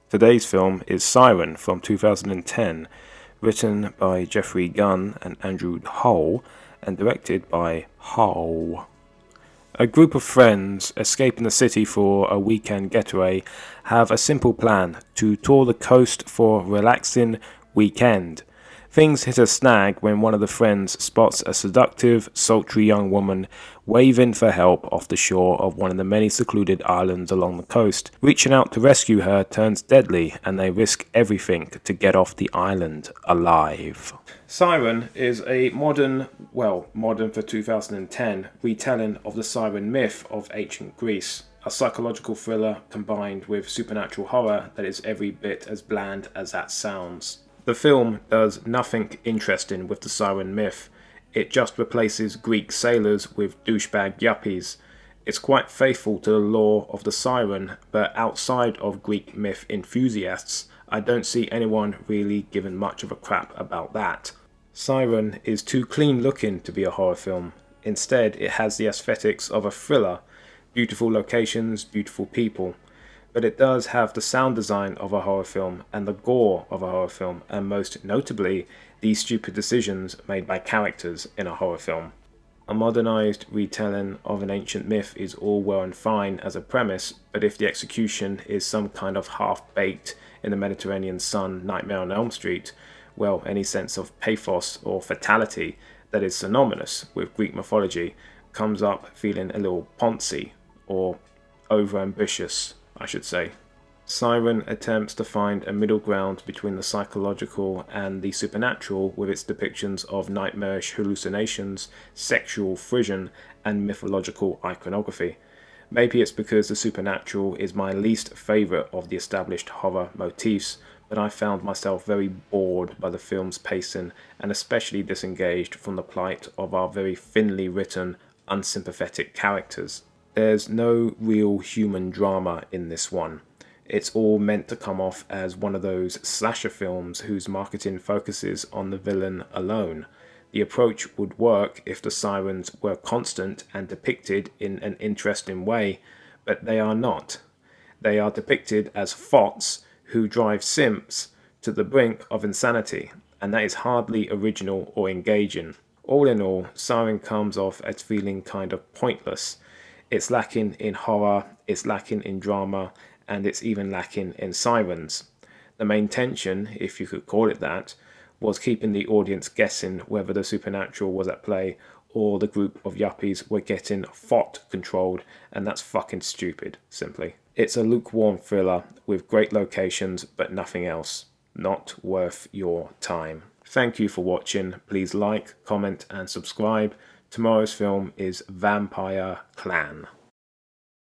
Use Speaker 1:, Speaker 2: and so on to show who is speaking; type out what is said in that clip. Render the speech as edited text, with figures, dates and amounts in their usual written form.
Speaker 1: Today's film is Siren from 2010, written by Jeffrey Gunn and Andrew Hull, and directed by Hull. A group of friends escaping the city for a weekend getaway have a simple plan to tour the coast for a relaxing weekend. Things hit a snag when one of the friends spots a seductive, sultry young woman waving for help off the shore of one of the many secluded islands along the coast. Reaching out to rescue her turns deadly, and they risk everything to get off the island alive. Siren is a modern for 2010, retelling of the Siren myth of ancient Greece. A psychological thriller combined with supernatural horror that is every bit as bland as that sounds. The film does nothing interesting with the Siren myth. It just replaces Greek sailors with douchebag yuppies. It's quite faithful to the lore of the Siren, but outside of Greek myth enthusiasts, I don't see anyone really giving much of a crap about that. Siren is too clean looking to be a horror film. Instead, it has the aesthetics of a thriller. Beautiful locations, beautiful people. But it does have the sound design of a horror film and the gore of a horror film, and most notably, these stupid decisions made by characters in a horror film. A modernized retelling of an ancient myth is all well and fine as a premise, but if the execution is some kind of half-baked in the Mediterranean Sun Nightmare on Elm Street, well, any sense of pathos or fatality that is synonymous with Greek mythology comes up feeling a little poncy, or over-ambitious, I should say. Siren attempts to find a middle ground between the psychological and the supernatural with its depictions of nightmarish hallucinations, sexual frisson, and mythological iconography. Maybe it's because the supernatural is my least favourite of the established horror motifs, but I found myself very bored by the film's pacing and especially disengaged from the plight of our very thinly written, unsympathetic characters. There's no real human drama in this one. It's all meant to come off as one of those slasher films whose marketing focuses on the villain alone. The approach would work if the sirens were constant and depicted in an interesting way, but they are not. They are depicted as fots who drive simps to the brink of insanity, and that is hardly original or engaging. All in all, Siren comes off as feeling kind of pointless. It's lacking in horror, it's lacking in drama, and it's even lacking in sirens. The main tension, if you could call it that, was keeping the audience guessing whether the supernatural was at play or the group of yuppies were getting thought controlled, and that's fucking stupid, simply. It's a lukewarm thriller with great locations but nothing else. Not worth your time. Thank you for watching. Please like, comment and subscribe. Tomorrow's film is Vampire Clan.